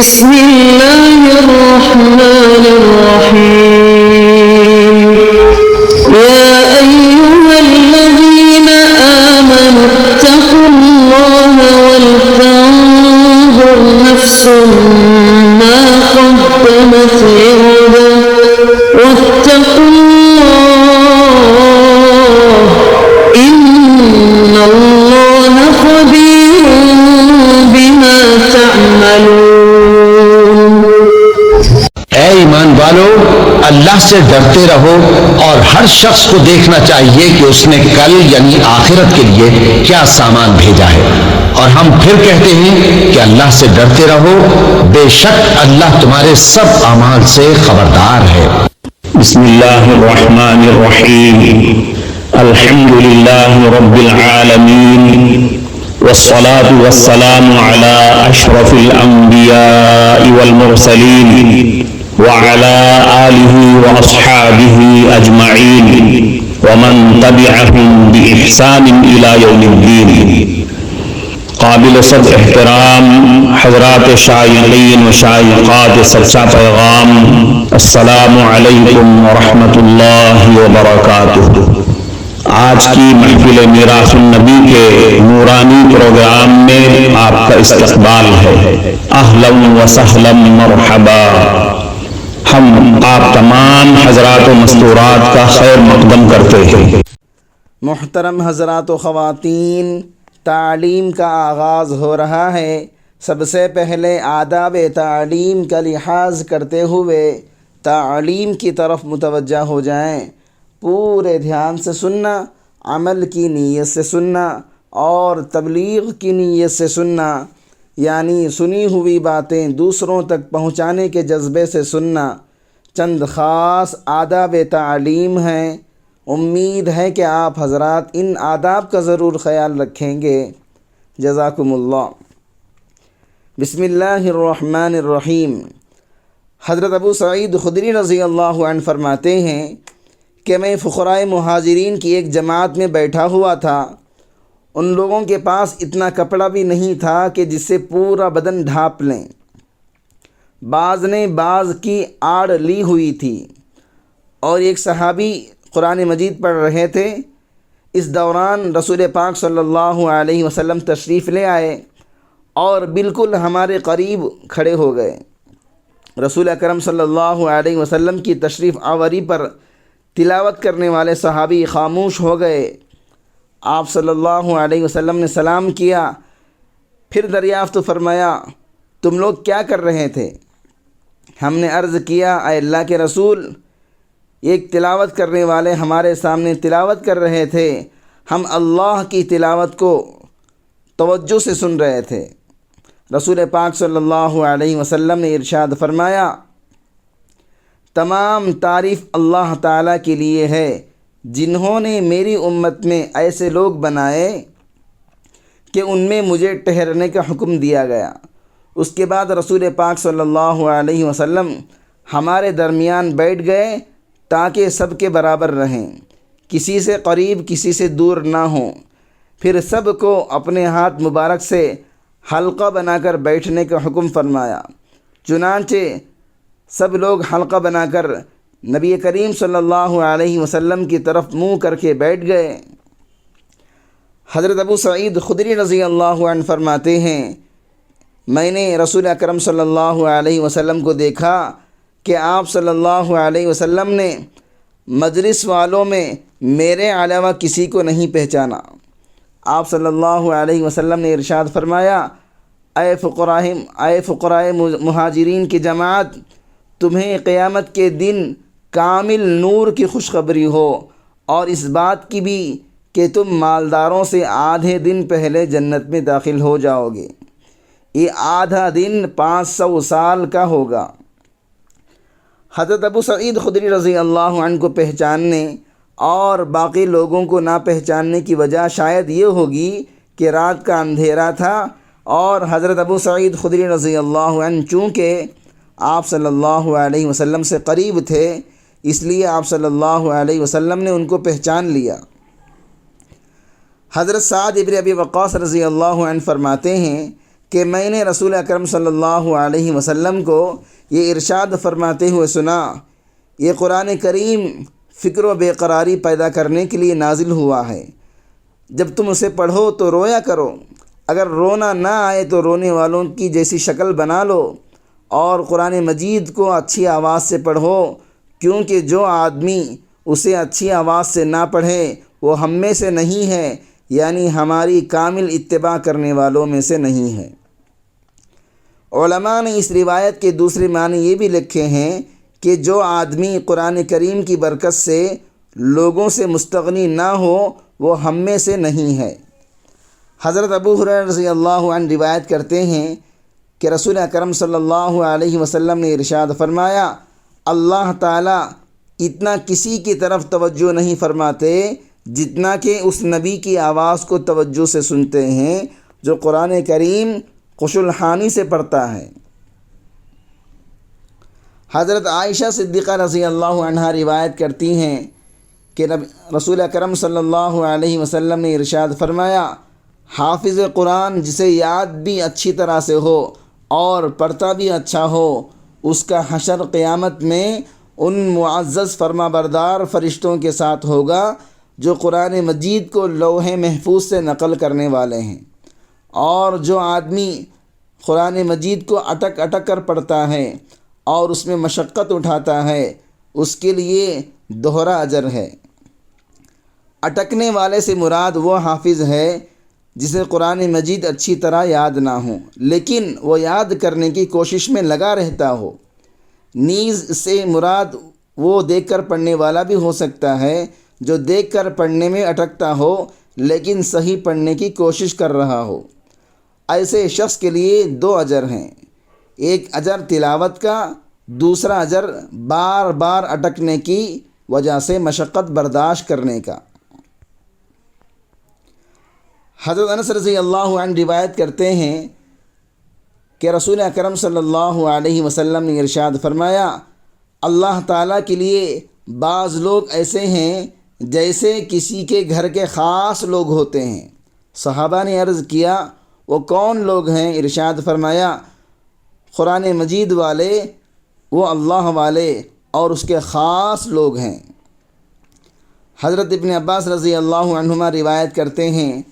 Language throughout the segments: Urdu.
بسم الله الرحمن الرحيم يا أيها الذين آمنوا اتقوا الله ولتنظر نفس ما قدمت لغد واتقوا الله إن الله خبير بما تعملون۔ اے ایمان والو، اللہ سے ڈرتے رہو اور ہر شخص کو دیکھنا چاہیے کہ اس نے کل یعنی آخرت کے لیے کیا سامان بھیجا ہے، اور ہم پھر کہتے ہیں کہ اللہ سے ڈرتے رہو، بے شک اللہ تمہارے سب اعمال سے خبردار ہے۔ بسم اللہ الرحمن الرحیم، الحمد للہ رب العالمین، والصلاة والسلام على اشرف الانبیاء والمرسلین وعلى آلہ واصحابہ اجمعین ومن تبعہم بإحسان الى یوم الدین۔ قابل صد احترام حضرات شائقین و شائقات سچا پیغام، السلام علیکم ورحمۃ اللہ وبرکاتہ۔ آج کی محفل میراث النبی کے نورانی پروگرام میں آپ کا استقبال ہے۔ اہلا و سہلا مرحبا۔ ہم آپ تمام حضرات و مستورات کا خیر مقدم کرتے ہیں۔ محترم حضرات و خواتین، تعلیم کا آغاز ہو رہا ہے۔ سب سے پہلے آداب تعلیم کا لحاظ کرتے ہوئے تعلیم کی طرف متوجہ ہو جائیں۔ پورے دھیان سے سننا، عمل کی نیت سے سننا اور تبلیغ کی نیت سے سننا، یعنی سنی ہوئی باتیں دوسروں تک پہنچانے کے جذبے سے سننا۔ چند خاص آداب تعلیم ہیں، امید ہے کہ آپ حضرات ان آداب کا ضرور خیال رکھیں گے۔ جزاکم اللہ۔ بسم اللہ الرحمن الرحیم۔ حضرت ابو سعید خدری رضی اللہ عنہ فرماتے ہیں کہ میں فقراء مہاجرین کی ایک جماعت میں بیٹھا ہوا تھا۔ ان لوگوں کے پاس اتنا کپڑا بھی نہیں تھا کہ جس سے پورا بدن ڈھانپ لیں۔ بعض نے بعض کی آڑ لی ہوئی تھی، اور ایک صحابی قرآن مجید پڑھ رہے تھے۔ اس دوران رسول پاک صلی اللہ علیہ وسلم تشریف لے آئے اور بالکل ہمارے قریب کھڑے ہو گئے۔ رسول اکرم صلی اللہ علیہ وسلم کی تشریف آوری پر تلاوت کرنے والے صحابی خاموش ہو گئے۔ آپ صلی اللہ علیہ وسلم نے سلام کیا، پھر دریافت فرمایا، تم لوگ کیا کر رہے تھے؟ ہم نے عرض کیا، اے اللہ کے رسول، ایک تلاوت کرنے والے ہمارے سامنے تلاوت کر رہے تھے، ہم اللہ کی تلاوت کو توجہ سے سن رہے تھے۔ رسول پاک صلی اللہ علیہ وسلم نے ارشاد فرمایا، تمام تعریف اللہ تعالیٰ کے لیے ہے جنہوں نے میری امت میں ایسے لوگ بنائے کہ ان میں مجھے ٹھہرنے کا حکم دیا گیا۔ اس کے بعد رسول پاک صلی اللہ علیہ وسلم ہمارے درمیان بیٹھ گئے تاکہ سب کے برابر رہیں، کسی سے قریب کسی سے دور نہ ہوں۔ پھر سب کو اپنے ہاتھ مبارک سے حلقہ بنا کر بیٹھنے کا حکم فرمایا۔ چنانچہ سب لوگ حلقہ بنا کر نبی کریم صلی اللہ علیہ وسلم کی طرف منہ کر کے بیٹھ گئے۔ حضرت ابو سعید خدری رضی اللہ عنہ فرماتے ہیں، میں نے رسول اکرم صلی اللہ علیہ وسلم کو دیکھا کہ آپ صلی اللہ علیہ وسلم نے مجلس والوں میں میرے علاوہ کسی کو نہیں پہچانا۔ آپ صلی اللہ علیہ وسلم نے ارشاد فرمایا، اے فقراء مہاجرین کی جماعت، تمہیں قیامت کے دن کامل نور کی خوشخبری ہو، اور اس بات کی بھی کہ تم مالداروں سے آدھے دن پہلے جنت میں داخل ہو جاؤ گے۔ یہ آدھا دن 500 سال کا ہوگا۔ حضرت ابو سعید خدری رضی اللہ عنہ کو پہچاننے اور باقی لوگوں کو نہ پہچاننے کی وجہ شاید یہ ہوگی کہ رات کا اندھیرا تھا، اور حضرت ابو سعید خدری رضی اللہ عنہ چونکہ آپ صلی اللہ علیہ وسلم سے قریب تھے، اس لیے آپ صلی اللہ علیہ وسلم نے ان کو پہچان لیا۔ حضرت سعد ابن ابی وقاص رضی اللہ عنہ فرماتے ہیں کہ میں نے رسول اکرم صلی اللہ علیہ وسلم کو یہ ارشاد فرماتے ہوئے سنا، یہ قرآن کریم فکر و بے قراری پیدا کرنے کے لیے نازل ہوا ہے، جب تم اسے پڑھو تو رویا کرو، اگر رونا نہ آئے تو رونے والوں کی جیسی شکل بنا لو، اور قرآن مجید کو اچھی آواز سے پڑھو، کیونکہ جو آدمی اسے اچھی آواز سے نہ پڑھے وہ ہم میں سے نہیں ہے، یعنی ہماری کامل اتباع کرنے والوں میں سے نہیں ہے۔ علماء نے اس روایت کے دوسرے معنی یہ بھی لکھے ہیں کہ جو آدمی قرآن کریم کی برکت سے لوگوں سے مستغنی نہ ہو وہ ہم میں سے نہیں ہے۔ حضرت ابو ہریرہ رضی اللہ عنہ روایت کرتے ہیں کہ رسول اکرم صلی اللہ علیہ وسلم نے ارشاد فرمایا، اللہ تعالیٰ اتنا کسی کی طرف توجہ نہیں فرماتے جتنا کہ اس نبی کی آواز کو توجہ سے سنتے ہیں جو قرآن کریم خش الحانی سے پڑھتا ہے۔ حضرت عائشہ صدیقہ رضی اللہ عنہا روایت کرتی ہیں کہ رسول اکرم صلی اللہ علیہ وسلم نے ارشاد فرمایا، حافظ قرآن جسے یاد بھی اچھی طرح سے ہو اور پڑھتا بھی اچھا ہو، اس کا حشر قیامت میں ان معزز فرما بردار فرشتوں کے ساتھ ہوگا جو قرآن مجید کو لوح محفوظ سے نقل کرنے والے ہیں، اور جو آدمی قرآن مجید کو اٹک اٹک کر پڑھتا ہے اور اس میں مشقت اٹھاتا ہے اس کے لیے دوہرا اجر ہے۔ اٹکنے والے سے مراد وہ حافظ ہے جسے قرآن مجید اچھی طرح یاد نہ ہو لیکن وہ یاد کرنے کی کوشش میں لگا رہتا ہو۔ نیز سے مراد وہ دیکھ کر پڑھنے والا بھی ہو سکتا ہے جو دیکھ کر پڑھنے میں اٹکتا ہو لیکن صحیح پڑھنے کی کوشش کر رہا ہو۔ ایسے شخص کے لیے دو اجر ہیں، ایک اجر تلاوت کا، دوسرا اجر بار بار اٹکنے کی وجہ سے مشقت برداشت کرنے کا۔ حضرت انس رضی اللہ عنہ روایت کرتے ہیں کہ رسول اکرم صلی اللہ علیہ وسلم نے ارشاد فرمایا، اللہ تعالیٰ کے لیے بعض لوگ ایسے ہیں جیسے کسی کے گھر کے خاص لوگ ہوتے ہیں۔ صحابہ نے عرض کیا، وہ کون لوگ ہیں؟ ارشاد فرمایا، قرآن مجید والے، وہ اللہ والے اور اس کے خاص لوگ ہیں۔ حضرت ابن عباس رضی اللہ عنہما روایت کرتے ہیں،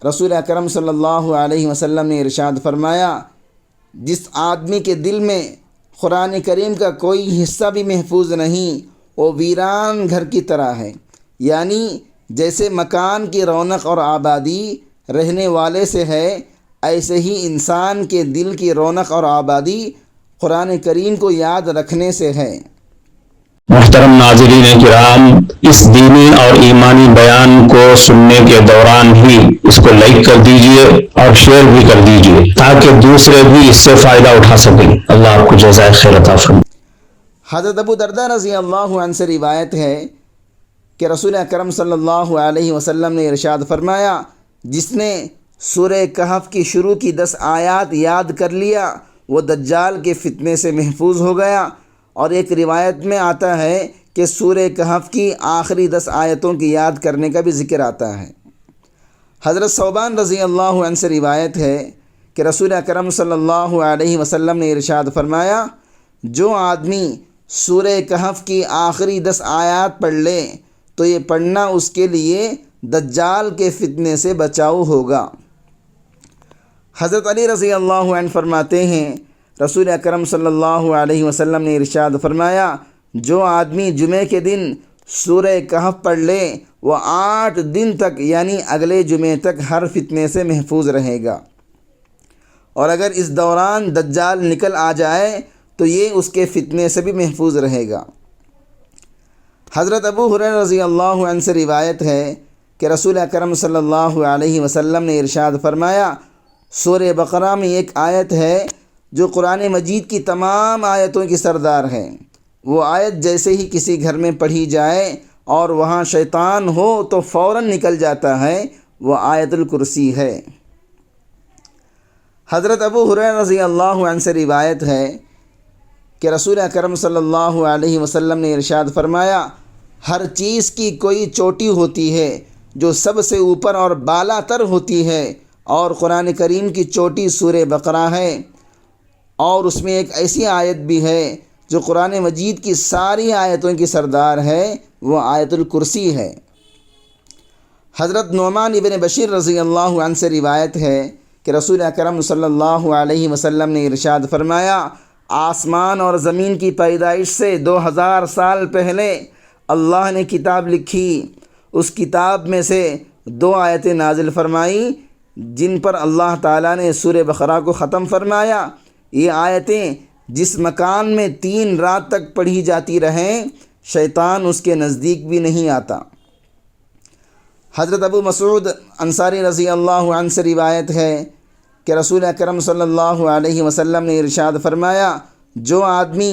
رسول اکرم صلی اللہ علیہ وسلم نے ارشاد فرمایا، جس آدمی کے دل میں قرآن کریم کا کوئی حصہ بھی محفوظ نہیں وہ ویران گھر کی طرح ہے، یعنی جیسے مکان کی رونق اور آبادی رہنے والے سے ہے ایسے ہی انسان کے دل کی رونق اور آبادی قرآن کریم کو یاد رکھنے سے ہے۔ محترم ناظرین کرام، اس دینی اور ایمانی بیان کو سننے کے دوران ہی اس کو لائک کر دیجئے اور شیئر بھی کر دیجئے تاکہ دوسرے بھی اس سے فائدہ اٹھا سکیں۔ اللہ آپ کو جزائے خیر عطا فرمائے۔ حضرت ابو درداء رضی اللہ عنہ سے روایت ہے کہ رسول اکرم صلی اللہ علیہ وسلم نے ارشاد فرمایا، جس نے سورہ کہف کی شروع کی 10 آیات یاد کر لیا وہ دجال کے فتنے سے محفوظ ہو گیا، اور ایک روایت میں آتا ہے کہ سورہ کہف کی آخری 10 آیتوں کی یاد کرنے کا بھی ذکر آتا ہے۔ حضرت ثوبان رضی اللہ عنہ سے روایت ہے کہ رسول اکرم صلی اللہ علیہ وسلم نے ارشاد فرمایا، جو آدمی سورہ کہف کی آخری 10 آیات پڑھ لے تو یہ پڑھنا اس کے لیے دجال کے فتنے سے بچاؤ ہوگا۔ حضرت علی رضی اللہ عنہ فرماتے ہیں، رسول اکرم صلی اللہ علیہ وسلم نے ارشاد فرمایا، جو آدمی جمعے کے دن سورہ کہف پڑھ لے وہ 8 دن تک یعنی اگلے جمعے تک ہر فتنے سے محفوظ رہے گا، اور اگر اس دوران دجال نکل آ جائے تو یہ اس کے فتنے سے بھی محفوظ رہے گا۔ حضرت ابو ہریرہ رضی اللہ عنہ سے روایت ہے کہ رسول اکرم صلی اللہ علیہ وسلم نے ارشاد فرمایا، سورہ بقرہ میں ایک آیت ہے جو قرآن مجید کی تمام آیتوں کی سردار ہے، وہ آیت جیسے ہی کسی گھر میں پڑھی جائے اور وہاں شیطان ہو تو فوراً نکل جاتا ہے، وہ آیت الکرسی ہے۔ حضرت ابو ہریرہ رضی اللہ عنہ سے روایت ہے کہ رسول اکرم صلی اللہ علیہ وسلم نے ارشاد فرمایا، ہر چیز کی کوئی چوٹی ہوتی ہے جو سب سے اوپر اور بالا تر ہوتی ہے، اور قرآن کریم کی چوٹی سورہ بقرہ ہے، اور اس میں ایک ایسی آیت بھی ہے جو قرآن مجید کی ساری آیتوں کی سردار ہے، وہ آیت الکرسی ہے۔ حضرت نعمان ابن بشیر رضی اللہ عنہ سے روایت ہے کہ رسول اکرم صلی اللہ علیہ وسلم نے ارشاد فرمایا، آسمان اور زمین کی پیدائش سے 2000 سال پہلے اللہ نے کتاب لکھی، اس کتاب میں سے 2 آیتیں نازل فرمائیں جن پر اللہ تعالیٰ نے سورہ بقرہ کو ختم فرمایا۔ یہ آیتیں جس مکان میں 3 رات تک پڑھی جاتی رہیں، شیطان اس کے نزدیک بھی نہیں آتا۔ حضرت ابو مسعود انصاری رضی اللہ عنہ سے روایت ہے کہ رسول اکرم صلی اللہ علیہ وسلم نے ارشاد فرمایا، جو آدمی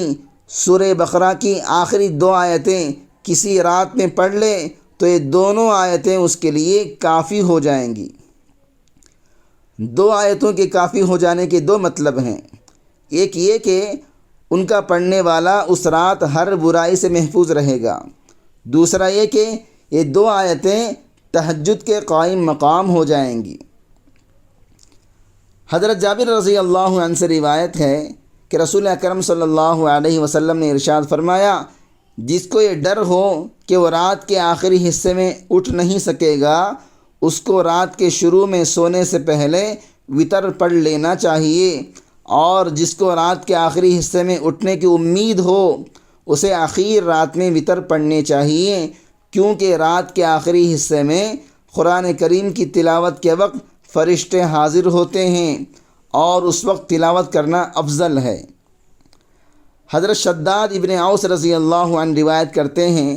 سورہ بقرہ کی آخری 2 آیتیں کسی رات میں پڑھ لے تو یہ دونوں آیتیں اس کے لیے کافی ہو جائیں گی۔ 2 آیتوں کے کافی ہو جانے کے 2 مطلب ہیں، ایک یہ کہ ان کا پڑھنے والا اس رات ہر برائی سے محفوظ رہے گا، دوسرا یہ کہ یہ 2 آیتیں تہجد کے قائم مقام ہو جائیں گی۔ حضرت جابر رضی اللہ عنہ سے روایت ہے کہ رسول اکرم صلی اللہ علیہ وسلم نے ارشاد فرمایا، جس کو یہ ڈر ہو کہ وہ رات کے آخری حصے میں اٹھ نہیں سکے گا، اس کو رات کے شروع میں سونے سے پہلے وتر پڑھ لینا چاہیے، اور جس کو رات کے آخری حصے میں اٹھنے کی امید ہو اسے آخر رات میں وتر پڑھنے چاہیے، کیونکہ رات کے آخری حصے میں قرآن کریم کی تلاوت کے وقت فرشتے حاضر ہوتے ہیں اور اس وقت تلاوت کرنا افضل ہے۔ حضرت شداد ابن اوس رضی اللہ عنہ روایت کرتے ہیں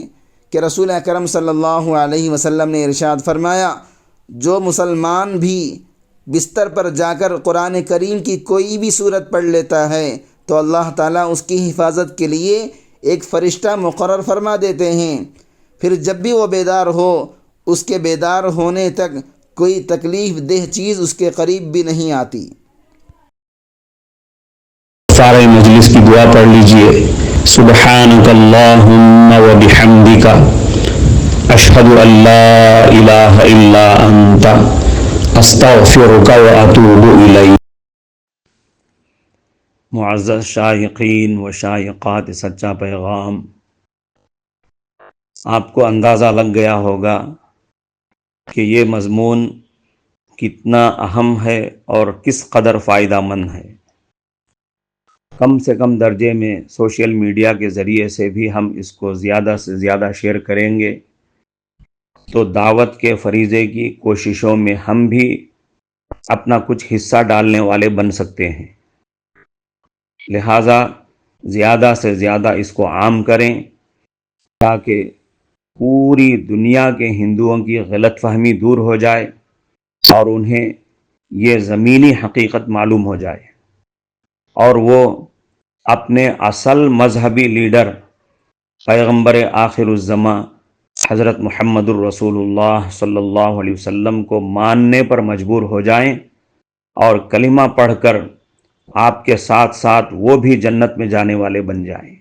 کہ رسول اکرم صلی اللہ علیہ وسلم نے ارشاد فرمایا، جو مسلمان بھی بستر پر جا کر قرآن کریم کی کوئی بھی صورت پڑھ لیتا ہے تو اللہ تعالیٰ اس کی حفاظت کے لیے ایک فرشتہ مقرر فرما دیتے ہیں، پھر جب بھی وہ بیدار ہو اس کے بیدار ہونے تک کوئی تکلیف دہ چیز اس کے قریب بھی نہیں آتی۔ سارے مجلس کی دعا پڑھ لیجئے۔ سبحانک اللہم و بحمدک، اشہد ان لا الہ الا انت، استغفرک و اتوب الیک۔ معزز شائقین و شائقات سچا پیغام، آپ کو اندازہ لگ گیا ہوگا کہ یہ مضمون کتنا اہم ہے اور کس قدر فائدہ مند ہے۔ کم سے کم درجے میں سوشل میڈیا کے ذریعے سے بھی ہم اس کو زیادہ سے زیادہ شیئر کریں گے تو دعوت کے فریضے کی کوششوں میں ہم بھی اپنا کچھ حصہ ڈالنے والے بن سکتے ہیں، لہٰذا زیادہ سے زیادہ اس کو عام کریں تاکہ پوری دنیا کے ہندوؤں کی غلط فہمی دور ہو جائے اور انہیں یہ زمینی حقیقت معلوم ہو جائے، اور وہ اپنے اصل مذہبی لیڈر پیغمبر آخر الزماں حضرت محمد الرسول اللہ صلی اللہ علیہ وسلم کو ماننے پر مجبور ہو جائیں اور کلمہ پڑھ کر آپ کے ساتھ ساتھ وہ بھی جنت میں جانے والے بن جائیں۔